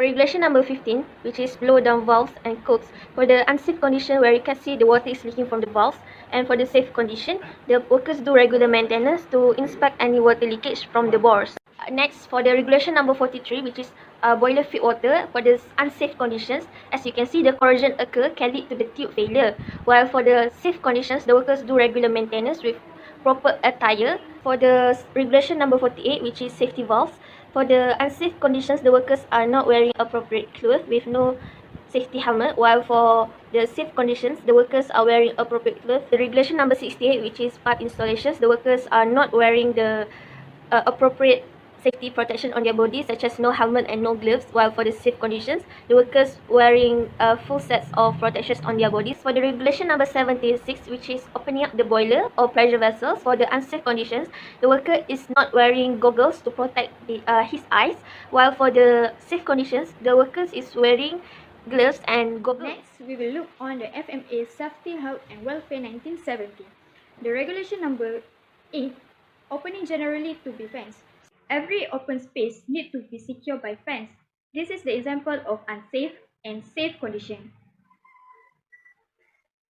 regulation number 15, which is blow down valves and codes, for the unsafe condition where you can see the water is leaking from the valves, and for the safe condition, the workers do regular maintenance to inspect any water leakage from the bores. Next, for the regulation number 43, which is boiler feed water, for the unsafe conditions, as you can see, the corrosion occur can lead to the tube failure, while for the safe conditions, the workers do regular maintenance with proper attire. For the regulation number 48, which is safety valves, for the unsafe conditions, the workers are not wearing appropriate clothes with no safety helmet, while for the safe conditions, the workers are wearing appropriate clothes. The regulation number 68, which is pipe installations, the workers are not wearing the appropriate safety protection on their bodies, such as no helmet and no gloves, while for the safe conditions, the workers wearing full sets of protections on their bodies. For the regulation number 76, which is opening up the boiler or pressure vessels, for the unsafe conditions, the worker is not wearing goggles to protect his eyes, while for the safe conditions, the workers is wearing gloves and goggles. Next, we will look on the FMA Safety, Health and Welfare 1970. The regulation number 8, opening generally to be fenced. Every open space needs to be secured by fence. This is the example of unsafe and safe condition.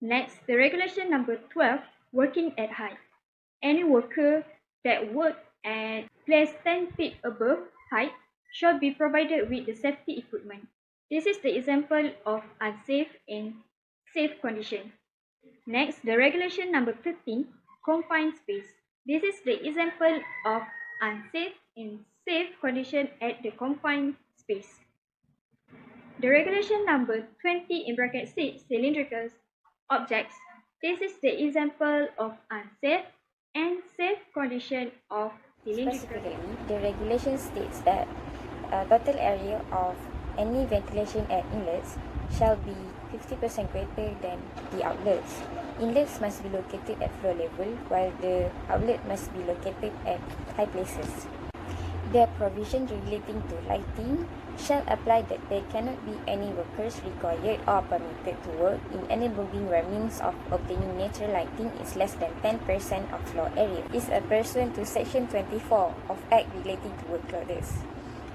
Next, the regulation number 12, working at height. Any worker that work at place 10 feet above height shall be provided with the safety equipment. This is the example of unsafe and safe condition. Next, the regulation number 13, confined space. This is the example of unsafe and safe condition at the confined space. The regulation number 20 in bracket 6, cylindrical objects. This is the example of unsafe and safe condition of cylindrical. Specifically, the regulation states that total area of any ventilation at inlets shall be 50% greater than the outlets. Inlets must be located at floor level, while the outlet must be located at high places. The provision relating to lighting shall apply that there cannot be any workers required or permitted to work in any building where means of obtaining natural lighting is less than 10% of floor area. Is a person to Section 24 of Act relating to work clothes.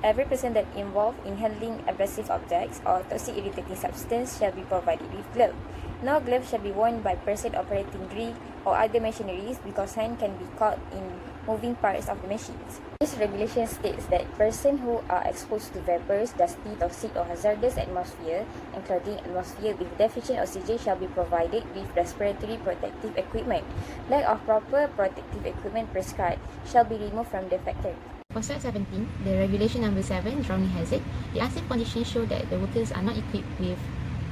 Every person that involved in handling abrasive objects or toxic irritating substance shall be provided with gloves. No gloves shall be worn by person operating drill or other machineries because hand can be caught in moving parts of the machines. This regulation states that persons who are exposed to vapors, dusty, toxic or hazardous atmosphere and clothing atmosphere with deficient oxygen shall be provided with respiratory protective equipment. Lack of proper protective equipment prescribed shall be removed from the factory. For slide 17, the regulation number 7, drowning hazard, the unsafe conditions show that the workers are not equipped with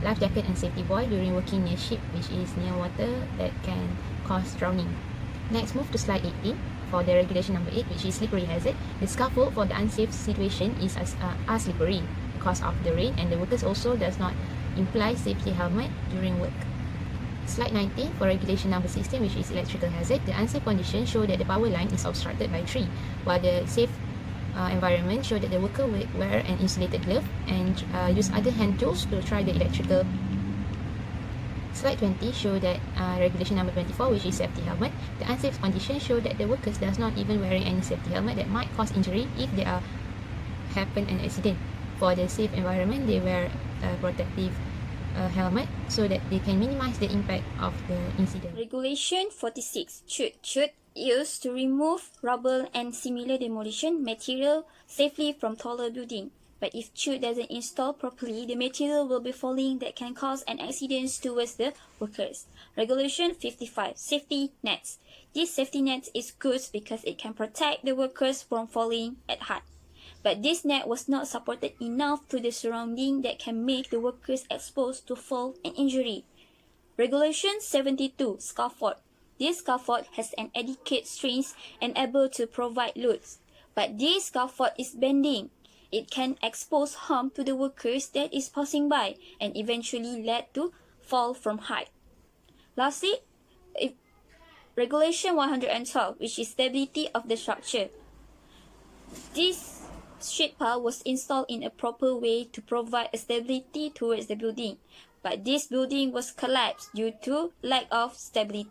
life jacket and safety buoy during working near ship which is near water that can cause drowning. Next, move to slide 18 for the regulation number 8, which is slippery hazard. The scaffold for the unsafe situation is are slippery because of the rain, and the workers also does not imply safety helmet during work. Slide 19 for regulation number 16, which is electrical hazard. The unsafe conditions show that the power line is obstructed by tree, while the safe environment show that the worker will wear an insulated glove and use other hand tools to try the electrical. Slide 20 show that regulation number 24, which is safety helmet. The unsafe conditions show that the workers does not even wearing any safety helmet that might cause injury if there happen an accident. For the safe environment, they wear a protective helmet so that they can minimize the impact of the incident. Regulation 46, chute used to remove rubble and similar demolition material safely from taller building. But if chute doesn't install properly, the material will be falling that can cause an accident towards the workers. Regulation 55, safety nets. This safety net is good because it can protect the workers from falling at height. But this net was not supported enough to the surrounding that can make the workers exposed to fall and injury. Regulation 72, scaffold. This scaffold has an adequate strength and able to provide loads. But this scaffold is bending. It can expose harm to the workers that is passing by and eventually lead to fall from height. Lastly, Regulation 112, which is stability of the structure. This sheet pile was installed in a proper way to provide a stability towards the building, but this building was collapsed due to lack of stability.